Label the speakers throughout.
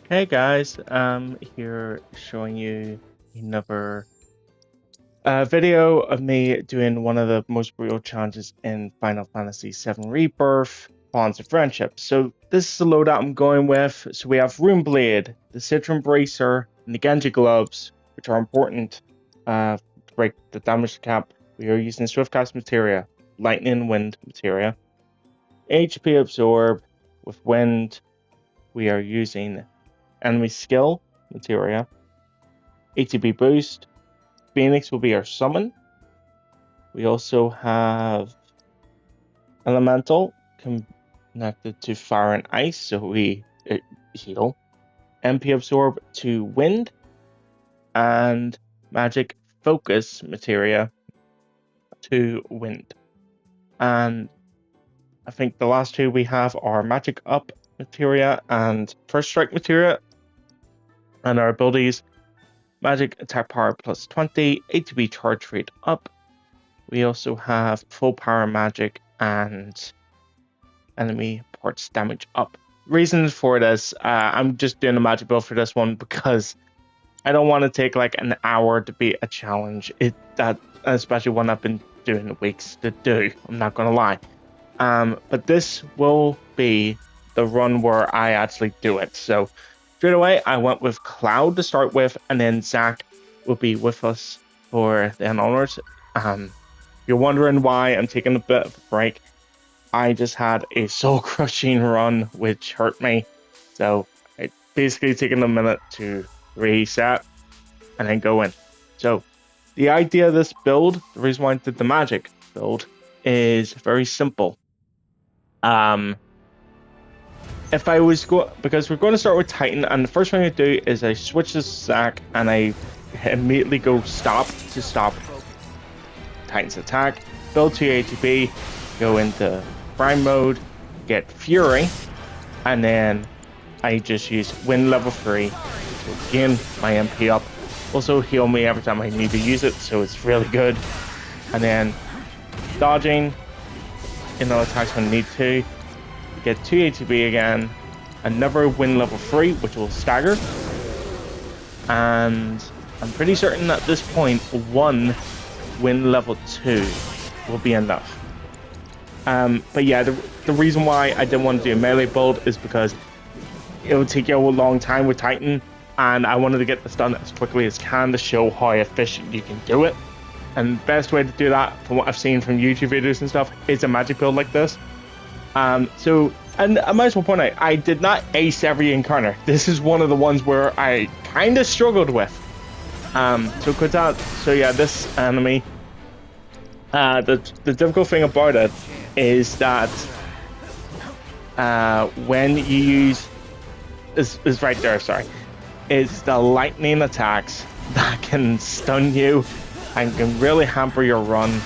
Speaker 1: Hey guys, I'm here showing you another video of me doing one of the most brutal challenges in Final Fantasy VII Rebirth, Bonds of Friendship. So this is the loadout I'm going with. So we have Rune Blade, the Citron Bracer, and the Genji Gloves, which are important to break the damage cap. We are using Swiftcast Materia, Lightning and Wind Materia, HP Absorb with Wind. We are using Enemy Skill Materia, ATB Boost. Phoenix will be our summon. We also have Elemental connected to Fire and Ice, so we heal. MP Absorb to Wind, and Magic Focus Materia to Wind. And I think the last two we have are Magic Up Materia and First Strike Materia. And our abilities: Magic Attack Power plus 20, ATB Charge Rate up. We also have Full Power Magic and Enemy Parts Damage up. Reasons for this, I'm just doing a magic build for this one because I don't want to take like an hour to beat a challenge. Especially one I've been doing weeks to do, I'm not gonna lie. But this will be the run where I actually do it. So straight away, I went with Cloud to start with, and then Zach will be with us for the honors. You're wondering why I'm taking a bit of a break. I just had a soul-crushing run, which hurt me. So I basically taking a minute to reset and then go in. So the idea of this build, the reason why I did the magic build, is very simple. If I was because we're going to start with Titan, and the first thing I do is I switch to Zac and I immediately go stop to stop Titan's attack, build 2 ATB, go into Prime mode, get Fury, and then I just use Wind level 3 to gain my MP up. Also heal me every time I need to use it, so it's really good. And then dodging, attacks when I need to. Get 2 ATB again, another Wind level 3, which will stagger, and I'm pretty certain at this point 1 Wind level 2 will be enough. But yeah, the reason why I didn't want to do a melee build is because it would take you a long time with Titan, and I wanted to get this done as quickly as can to show how efficient you can do it. And the best way to do that, from what I've seen from YouTube videos and stuff, is a magic build like this. And I might as well point out, I did not ace every encounter. This is one of the ones where I kind of struggled with. So yeah, this enemy, the difficult thing about it is that when you use, is right there, sorry, it's the lightning attacks that can stun you and can really hamper your run.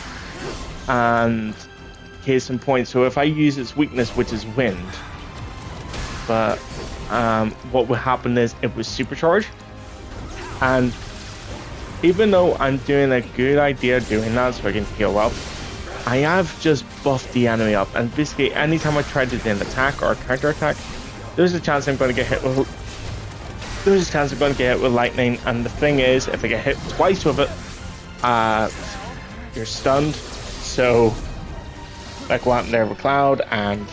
Speaker 1: And case in point, so if I use its weakness, which is wind, but what would happen is it was supercharged, and even though I'm doing a good idea doing that so I can heal up, I have just buffed the enemy up, and basically anytime I try to do an attack or a counter attack, there's a chance I'm going to get hit with lightning. And the thing is, if I get hit twice with it, you're stunned. So like what happened there with Cloud, and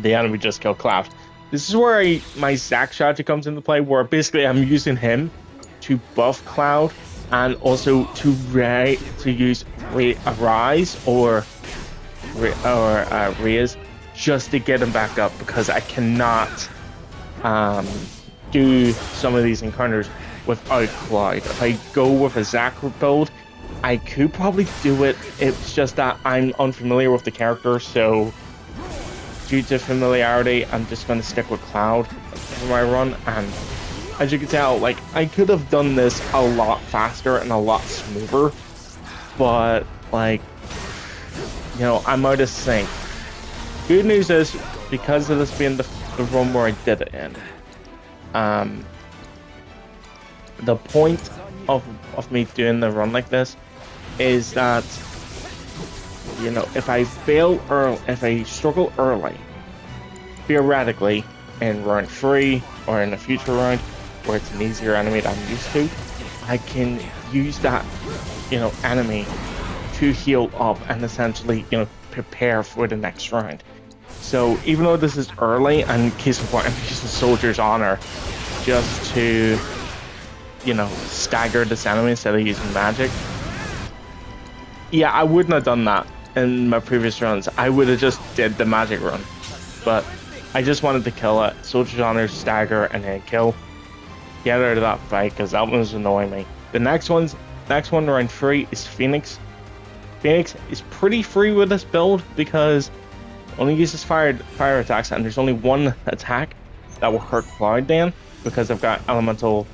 Speaker 1: the enemy just killed Cloud. This is where my Zac strategy comes into play, where basically I'm using him to buff Cloud and also to use Rise or Raise just to get him back up, because I cannot do some of these encounters without Cloud. If I go with a Zac build, I could probably do it. It's just that I'm unfamiliar with the character, so due to familiarity, I'm just going to stick with Cloud for my run. And as you can tell, like, I could have done this a lot faster and a lot smoother, but like, I'm out of sync. Good news is, because of this being the run where I did it in, the point of me doing the run like this is that, if I fail early, if I struggle early, theoretically, in round 3 or in a future round where it's an easier enemy that I'm used to, I can use that, enemy to heal up and essentially, prepare for the next round. So even though this is early, and case in point, I'm using Soldier's Honor just to, stagger this enemy instead of using magic. Yeah, I wouldn't have done that in my previous runs. I would have just did the magic run. But I just wanted to kill it. Soldier's Honor, stagger, and then kill. Get out of that fight, because that one was annoying me. The next one, round 3, is Phoenix. Phoenix is pretty free with this build because it only uses fire attacks, and there's only one attack that will hurt Cloud then, because I've got Elemental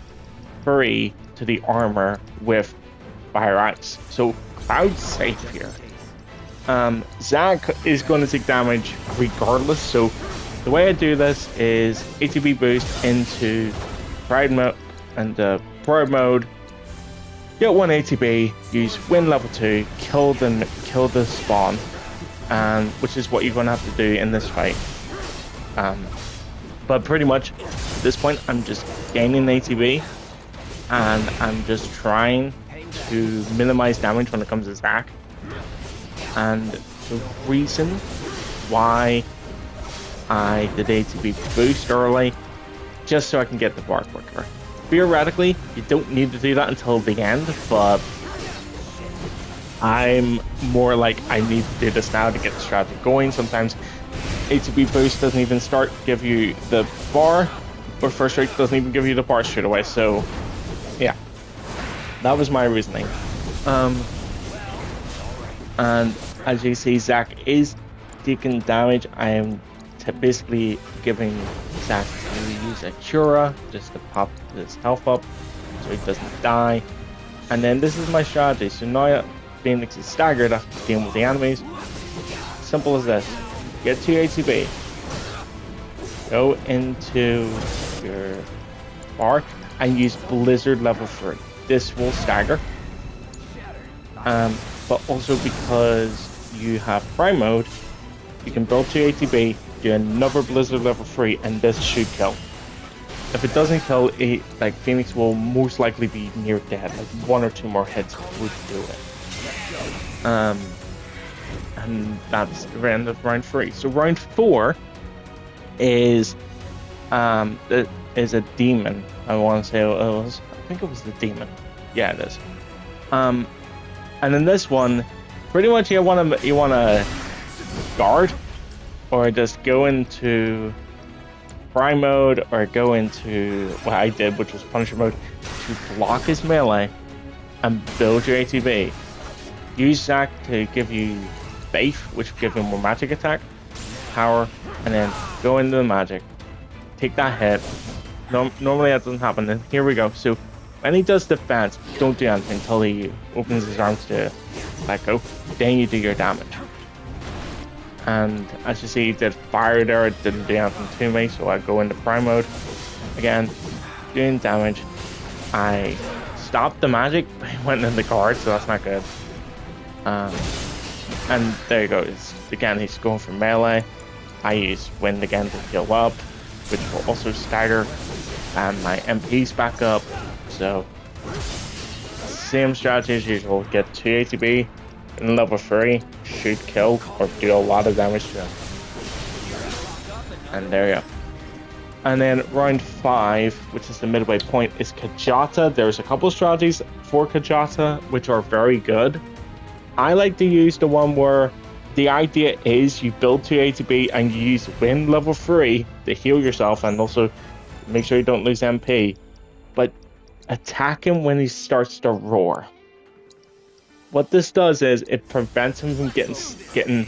Speaker 1: Fury to the armor with Fire Axe. So Cloud's safe here. Zac is going to take damage regardless, so the way I do this is ATB boost into Pride mode and Pride mode, get 1 ATB, use Wind level 2, kill the spawn, and which is what you're going to have to do in this fight. But pretty much at this point I'm just gaining ATB and I'm just trying to minimize damage when it comes to Zac. And the reason why I did ATB boost early, just so I can get the bar quicker. Theoretically, you don't need to do that until the end, but I'm more like I need to do this now to get the strategy going. Sometimes ATB boost doesn't even give you the bar, or first strike doesn't even give you the bar straight away. So yeah, that was my reasoning. And as you see, Zac is taking damage. I am basically giving Zac to use a Cura just to pop his health up so he doesn't die. And then this is my strategy. So now Phoenix is staggered after dealing with the enemies. Simple as this. Get 2 ATB. Go into your bar and use Blizzard level 3. This will stagger. But also because you have Prime mode, you can build 2 ATB, do another Blizzard level 3, and this should kill. If it doesn't kill, Phoenix will most likely be near dead. Like 1 or 2 more hits would do it. And that's the end of round 3. So round 4 is a demon. I want to say I think it was the demon. Yeah, it is. And in this one, pretty much you want to guard, or just go into Prime mode, or go into what I did, which was Punisher mode, to block his melee and build your ATB. Use Zac to give you Faith, which will give him more magic attack, power, and then go into the magic. Take that hit. Normally that doesn't happen, and here we go. So when he does defense, don't do anything until he opens his arms to let go. Then you do your damage. And as you see, he did fire there. It didn't do anything to me, so I go into Prime mode. Again, doing damage. I stopped the magic, but he went in the card, so that's not good. And there you go. Again, he's going for melee. I use Wind again to heal up, which will also stagger. And my MP's back up. So, same strategy as usual. Get 2 ATB in level 3, shoot, kill, or do a lot of damage to him. And there you go. And then round 5, which is the midway point, is Kajata. There's a couple of strategies for Kajata, which are very good. I like to use the one where the idea is you build 2 ATB and you use Wind level 3 to heal yourself and also make sure you don't lose MP. But attack him when he starts to roar. What this does is it prevents him from getting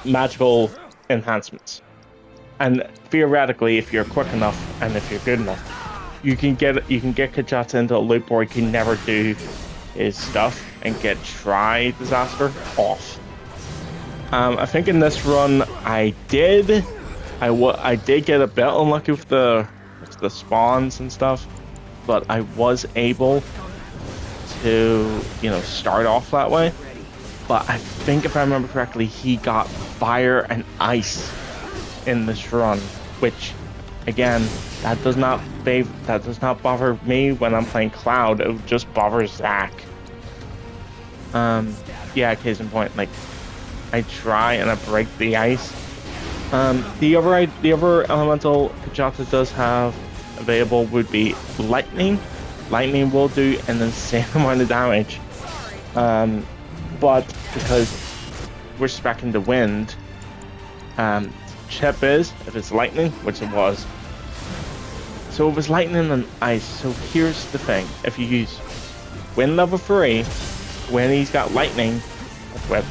Speaker 1: magical enhancements. And theoretically, if you're quick enough and if you're good enough, you can get Kajata into a loop where he can never do his stuff and get Try Disaster off. I think in this run I did get a bit unlucky with the spawns and stuff, but I was able to start off that way. But I think if I remember correctly, he got fire and ice in this run, which again, that does not bother me when I'm playing Cloud. It would just bother Zach. Yeah, case in point, like I try and I break the ice. The other elemental Kajata does have available would be lightning. Lightning will do an insane amount of damage. But because we're speccing the wind, chip is if it's lightning, which it was. So it was lightning and ice. So here's the thing: if you use wind level 3, when he's got lightning equipped,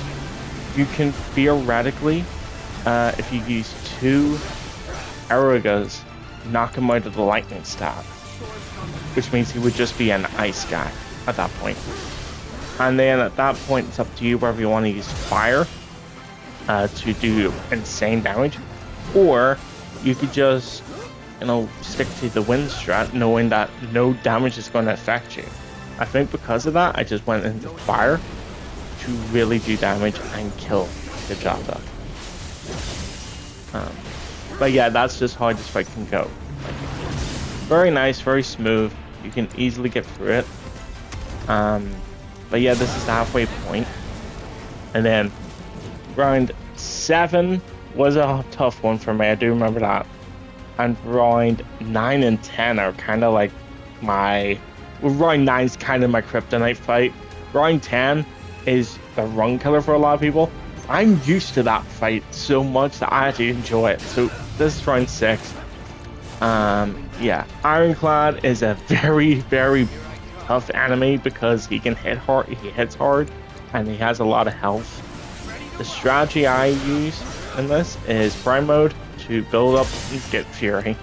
Speaker 1: you can theoretically, if you use 2 Aurigas, knock him out of the lightning stat, which means he would just be an ice guy at that point. And then at that point, it's up to you whether you want to use fire to do insane damage, or you could just, you know, stick to the wind strat, knowing that no damage is going to affect you. I think because of that, I just went into fire to really do damage and kill the Jata. But yeah, that's just how this fight can go. Very nice, very smooth. You can easily get through it. But yeah, this is the halfway point. And then round 7 was a tough one for me. I do remember that. And round 9 and 10 are kind of like my... Well, round 9 is kind of my kryptonite fight. Round 10 is the run killer for a lot of people. I'm used to that fight so much that I actually enjoy it. So this is round 6. Yeah, Ironclad is a very, very tough enemy because he can hit hard, he hits hard, and he has a lot of health. The strategy I use in this is Prime Mode to build up and get Fury.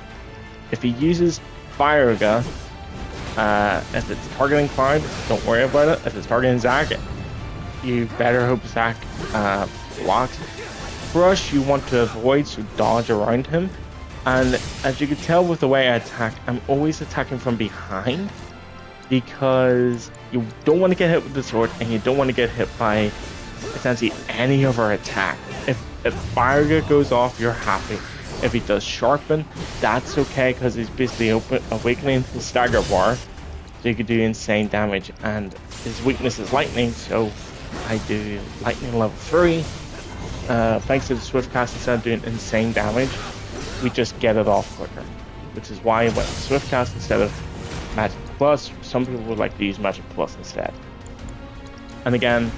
Speaker 1: If he uses Fire Gun, if it's targeting Cloud, don't worry about it. If it's targeting Zac, you better hope Zac blocks. Crush you want to avoid, so dodge around him. And as you can tell with the way I attack, I'm always attacking from behind, because you don't want to get hit with the sword and you don't want to get hit by essentially any other attack. If Fire Gun goes off, you're happy. If he does Sharpen, that's okay, because he's basically awakening his stagger bar, so you can do insane damage. And his weakness is lightning, so I do lightning level 3. Thanks to the swift cast, instead of doing insane damage, we just get it off quicker, which is why I went with swift cast instead of magic plus. Some people would like to use magic plus instead. And again,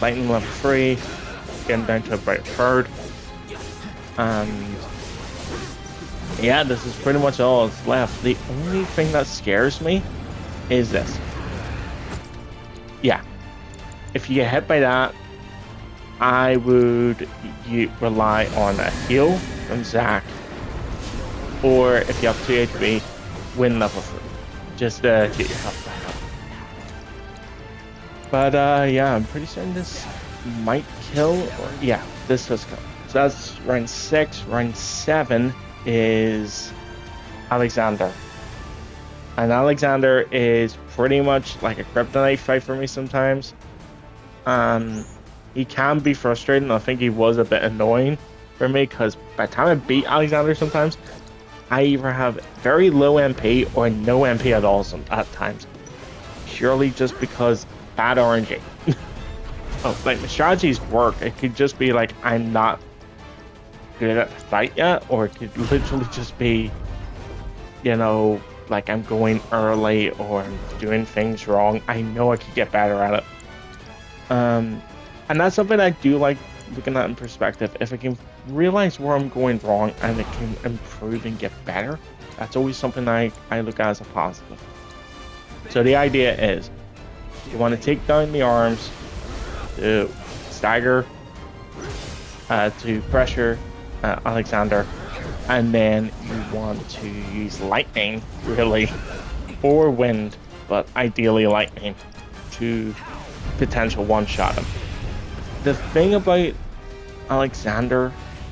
Speaker 1: lightning level 3, getting down to about 1/3. And yeah, this is pretty much all that's left. The only thing that scares me is this. Yeah, if you get hit by that, I would rely on a heal from Zac, or if you have 2 HP, win level 3, just to get your health back up. But yeah, I'm pretty certain this might kill, or yeah, this does kill. So that's round 6. Round 7 is Alexander. And Alexander is pretty much like a kryptonite fight for me sometimes. He can be frustrating. I think he was a bit annoying for me, because by the time I beat Alexander sometimes, I either have very low MP or no MP at all at times. Purely just because bad RNG. Oh, like the strategies work. It could just be like I'm not good at the fight yet, or it could literally just be, you know, like I'm going early or I'm doing things wrong. I know I could get better at it. And that's something I do like looking at in perspective. If I can realize where I'm going wrong and it can improve and get better, that's always something I look at as a positive. So the idea is, you want to take down the arms to stagger, to pressure Alexander, and then you want to use lightning, really, or wind, but ideally lightning, to potential one-shot him. The thing about Alexander,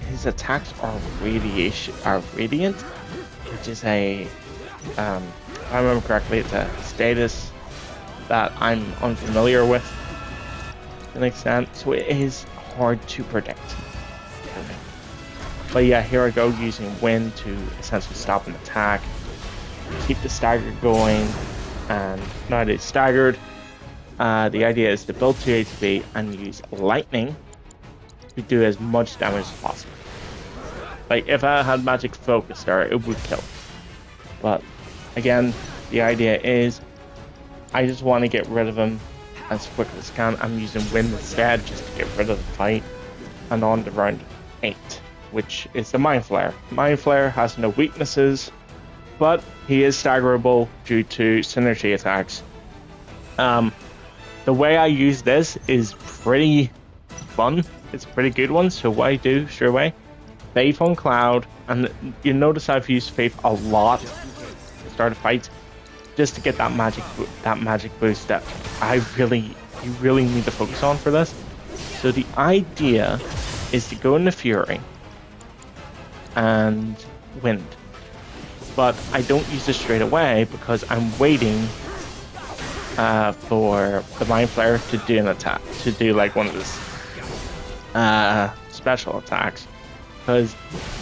Speaker 1: his attacks are radiant, which is a, if I remember correctly, it's a status that I'm unfamiliar with to an extent, so it is hard to predict. But yeah, here I go using wind to essentially stop an attack, keep the stagger going, and now that it's staggered, the idea is to build 2 ATB and use lightning to do as much damage as possible. Like, if I had magic focus there, it would kill. But again, the idea is I just want to get rid of him as quick as I can. I'm using wind instead just to get rid of the fight. And on to round 8, which is the Mind Flare. Mind Flare has no weaknesses, but he is staggerable due to synergy attacks. The way I use this is pretty fun. It's a pretty good one. So what I do straight away, Faith on Cloud, and you notice I've used Faith a lot to start a fight, just to get that magic boost that you really need to focus on for this. So the idea is to go into Fury and Wind, but I don't use it straight away because I'm waiting for the Mind Flare to do an attack, to do like one of his special attacks, because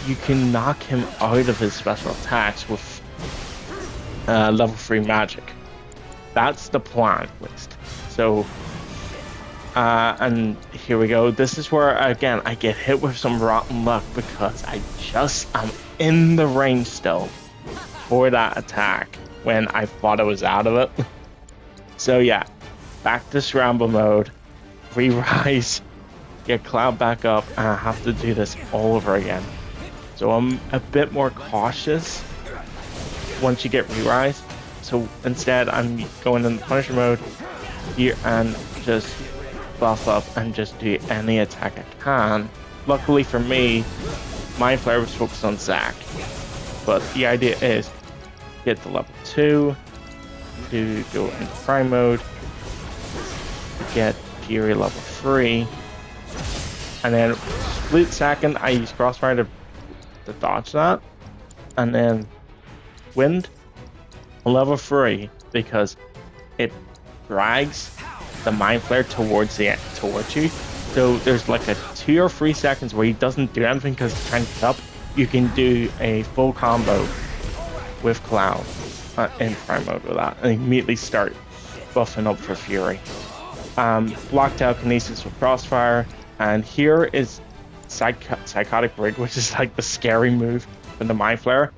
Speaker 1: you can knock him out of his special attacks with level 3 magic. That's the plan, at least. So and here we go. This is where again I get hit with some rotten luck because I'm in the range still for that attack when I thought I was out of it. So yeah, back to scramble mode, re-rise, get Cloud back up, and I have to do this all over again. So I'm a bit more cautious once you get re-rise. So instead I'm going in the Punisher mode here and just buff up and just do any attack I can. Luckily for me, Mind Flare was focused on Zac, but the idea is get to level 2, to go into Prime mode, get Fury level 3, and then split second I use Crossfire to dodge that, and then Wind level 3 because it drags the Mind Flare towards you. So there's like a 2 or 3 seconds where he doesn't do anything because he's trying to get up. You can do a full combo with Cloud in Prime mode with that, and immediately start buffing up for Fury. Block telekinesis with Crossfire, and here is Psychotic Rig, which is like the scary move from the Mind Flare.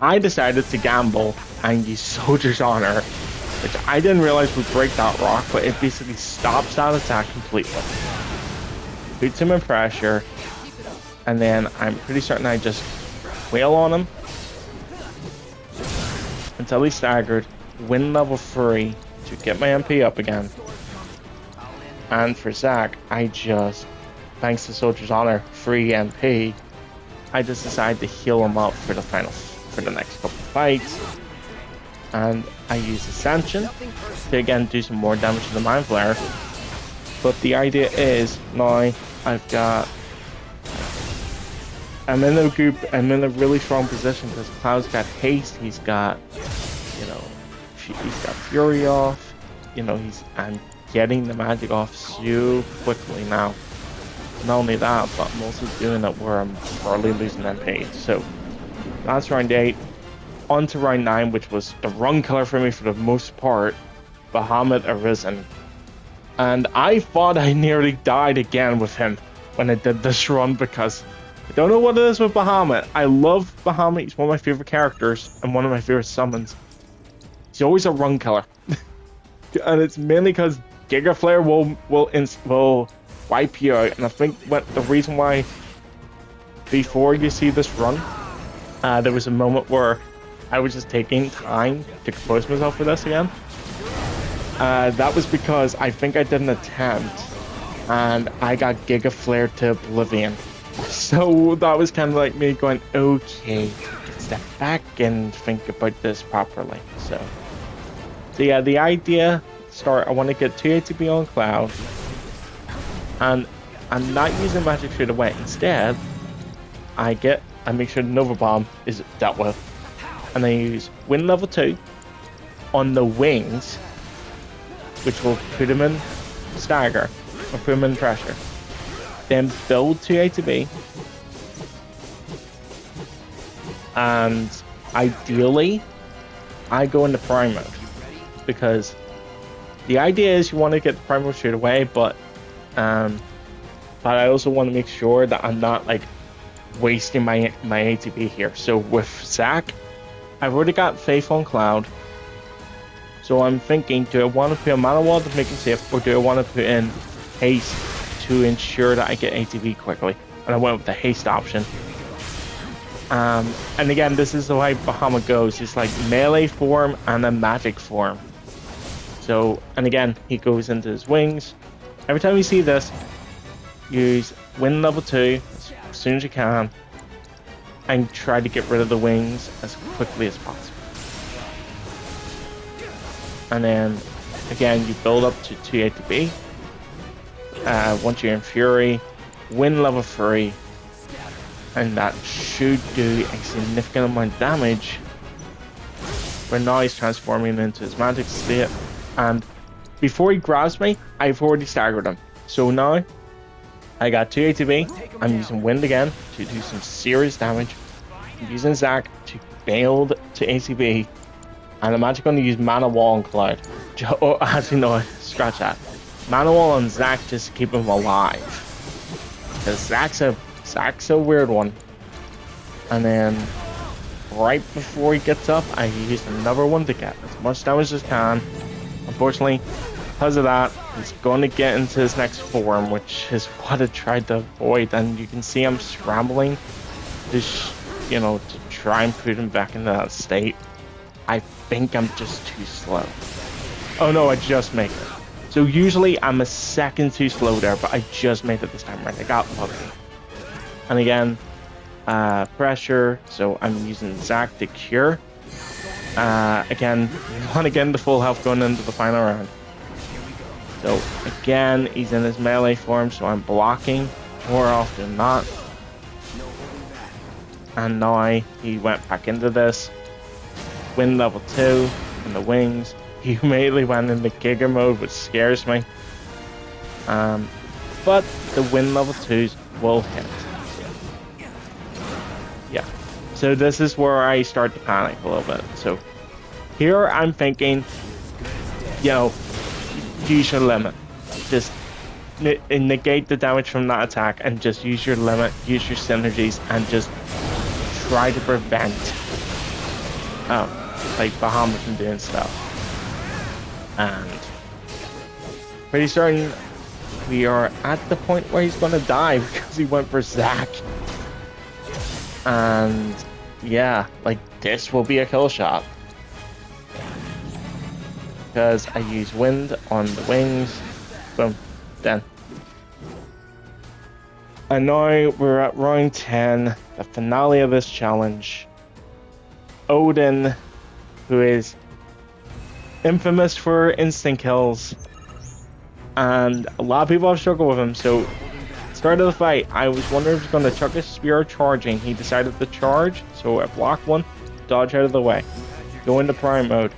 Speaker 1: I decided to gamble and use Soldier's Honor, which I didn't realize would break that rock, but it basically stops that attack completely. Puts him in pressure, and then I'm pretty certain I just wail on him until he's staggered, win level 3 to get my MP up again. And for Zac, I just, thanks to Soldier's Honor, free MP, I just decided to heal him up for the next couple of fights. And I use Ascension to again do some more damage to the Mind Flare. But the idea is now I'm in a really strong position because Cloud's got haste, he's got Fury off, I'm getting the magic off so quickly now. Not only that, but I'm also doing it where I'm barely losing MP. So that's round 8. On to round 9, which was the run killer for me for the most part, Bahamut Arisen. And I thought I nearly died again with him when I did this run because I don't know what it is with Bahamut. I love Bahamut, he's one of my favorite characters and one of my favorite summons. He's always a run killer. And it's mainly because Giga Flare will wipe you out. And I think the reason why before you see this run, there was a moment where I was just taking time to compose myself for this again. That was because I think I did an attempt and I got Giga Flare to Oblivion. So that was kind of like me going, okay, step back and think about this properly. So yeah, the idea, I want to get 2 ATB on Cloud, and I'm not using magic straight away. Instead, I make sure the Nova Bomb is dealt with, and I use Wind level 2 on the wings, which will put him in stagger or put him in pressure. Then build 2 ATB, And ideally, I go into prime mode, because the idea is you want to get the prime mode straight away, but I also want to make sure that I'm not like wasting my ATB here. So with Zac, I've already got Faith on Cloud. So I'm thinking, do I want to put a mana wall to make him safe, or do I want to put in haste to ensure that I get ATB quickly? And I went with the haste option. And again, this is the way Bahamut goes. It's like melee form and a magic form. So, and again, he goes into his wings. Every time you see this, use wind level 2 as soon as you can, and try to get rid of the wings as quickly as possible. And then, again, you build up to 2 ATB. Once you're in Fury, wind level 3, and that should do a significant amount of damage. But now he's transforming into his magic state, and before he grabs me, I've already staggered him. So now, I got 2 ATB, I'm using wind again to do some serious damage. I'm using Zac to build to ATB, and I'm actually going to use Mana Wall on Cloud. Oh, actually no, scratch that. Mana Wall on Zac just to keep him alive. Because Zac's a weird one. And then, right before he gets up, I use another one to get as much damage as I can. Unfortunately, because of that, he's going to get into his next form, which is what I tried to avoid. And you can see I'm scrambling to try and put him back into that state. I think I'm just too slow. Oh no, I just made it. So usually I'm a second too slow there, but I just made it this time right. I got lucky. And again, pressure, so I'm using Zac to cure. Again, you want to get into full health going into the final round. So again, he's in his melee form, so I'm blocking more often than not. And now he went back into this. Wind level 2 in the wings. He immediately went into Giga mode, which scares me. But the wind level 2s will hit. Yeah. So this is where I start to panic a little bit. So here I'm thinking, use your limit. Just negate the damage from that attack and just use your limit, use your synergies, and just try to prevent like Bahamut from doing stuff. And pretty certain we are at the point where he's gonna die because he went for Zac. And yeah, like this will be a kill shot. Because I use wind on the wings. Boom. Done. And now we're at round 10, the finale of this challenge. Odin, who is infamous for instant kills, and a lot of people have struggled with him. So, start of the fight, I was wondering if he was going to chuck a spear charging. He decided to charge, so I blocked one, dodge out of the way, go into prime mode.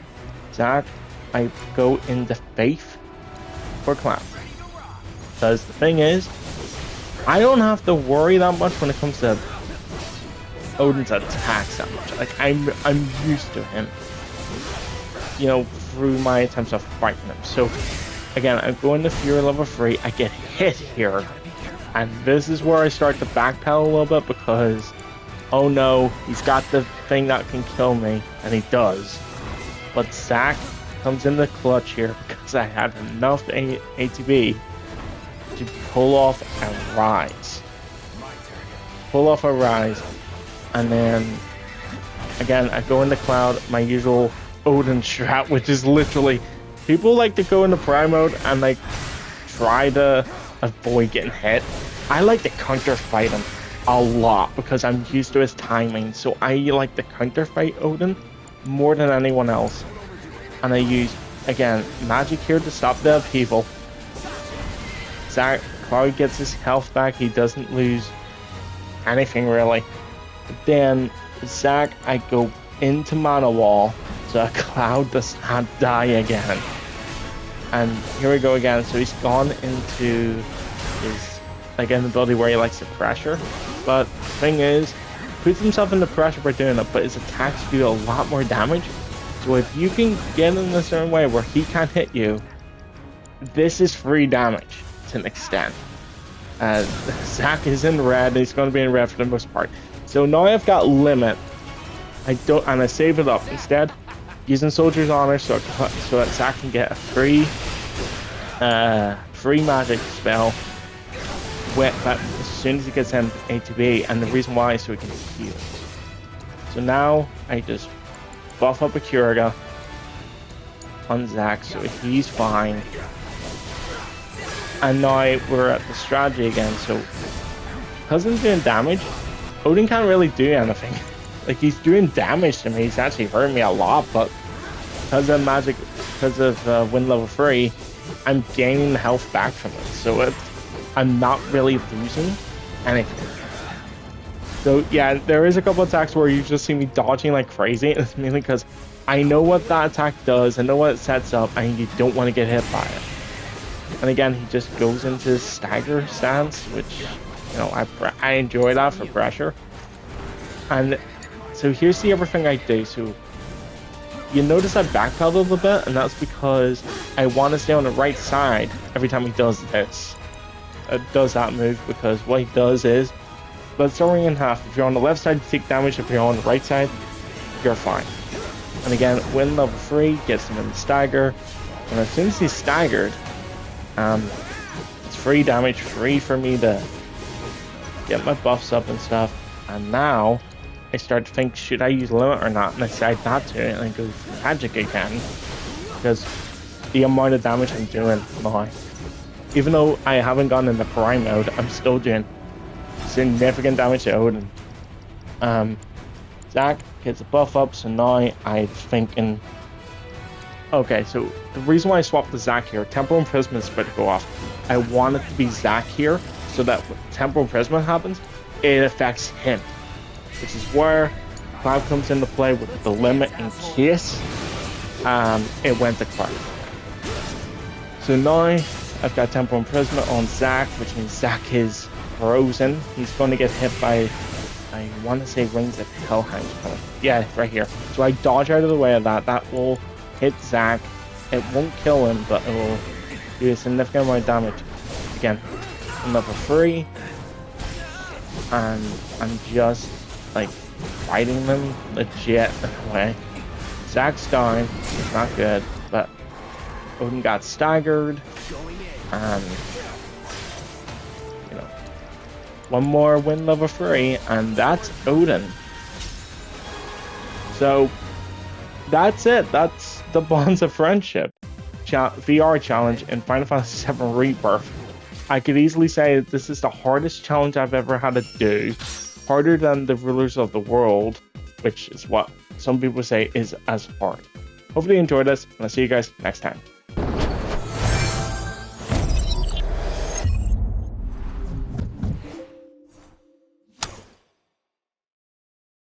Speaker 1: Zac, I go into Faith for Cloud. Because the thing is, I don't have to worry that much when it comes to Odin's attacks that much. Like I'm used to him, through my attempts of fighting him. So again, I'm going to Fury level 3. I get hit here, and this is where I start to backpedal a little bit because, oh no, he's got the thing that can kill me, and he does. But Zac comes in the clutch here because I had enough ATB to pull off a rise. And then again I go into Cloud, my usual Odin strat, which is literally, people like to go into prime mode and like try to avoid getting hit. I like to counter fight him a lot because I'm used to his timing, so I like to counter fight Odin more than anyone else. And I use, again, magic here to stop the upheaval. Zac, Cloud gets his health back, he doesn't lose anything really. But then Zac, I go into Mana Wall so Cloud does not die again. And here we go again, so he's gone into his ability where he likes to pressure. But the thing is, puts himself under pressure by doing it, but his attacks do a lot more damage. So if you can get in a certain way where he can't hit you, this is free damage to an extent. Zack is in red, he's going to be in red for the most part. So now I've got limit. I save it up instead, using Soldier's Honor so that Zack can get a free magic spell as soon as he gets in ATB, and the reason why is so he can heal. So now I just buff up a Curaga on Zack so he's fine. And now we're at the strategy again, so because I'm doing damage, Odin can't really do anything. Like, he's doing damage to me, he's actually hurting me a lot, but because of wind level 3, I'm gaining health back from it, so I'm not really losing anything. So yeah, there is a couple attacks where you just see me dodging like crazy, and it's mainly because I know what that attack does, I know what it sets up, and you don't want to get hit by it. And again, he just goes into his stagger stance, which, you know, I enjoy that for pressure. And so here's the other thing I do. So you notice I backpedal a little bit, and that's because I want to stay on the right side every time he does this. Does that move, because what he does is, let's throw in half. If you're on the left side, you take damage. If you're on the right side, you're fine. And again, wind level 3 gets him in the stagger, and as soon as he's staggered, it's free damage, free for me to get my buffs up and stuff. And now I start to think, should I use limit or not? And I decide not to, and I go magic again, because the amount of damage I'm doing now, even though I haven't gone into prime mode, I'm still doing significant damage to Odin. Zack gets a buff up, so now I'm thinking, okay, so the reason why I swapped the Zack here, Temporal Imprisonment is about to go off. I want it to be Zack here, so that when Temporal Imprisonment happens, it affects him, which is where Cloud comes into play with the limit in case it went to Cloud. So now I've got Temporal Imprisonment on Zack, which means Zack is frozen. He's going to get hit by, I want to say, Rings of Helheim. Yeah, right here. So I dodge out of the way of that. That will hit Zack. It won't kill him, but it will do a significant amount of damage. Again, I'm level 3, and I'm just like fighting them legit in a way. Zack's down, it's not good, but Odin got staggered, and you know, one more wind level 3, and that's Odin. So that's it. That's the Bonds of Friendship VR challenge in Final Fantasy VII Rebirth. I could easily say this is the hardest challenge I've ever had to do, harder than the Rulers of the World, which is what some people say is as hard. Hopefully you enjoyed this, and I'll see you guys next time.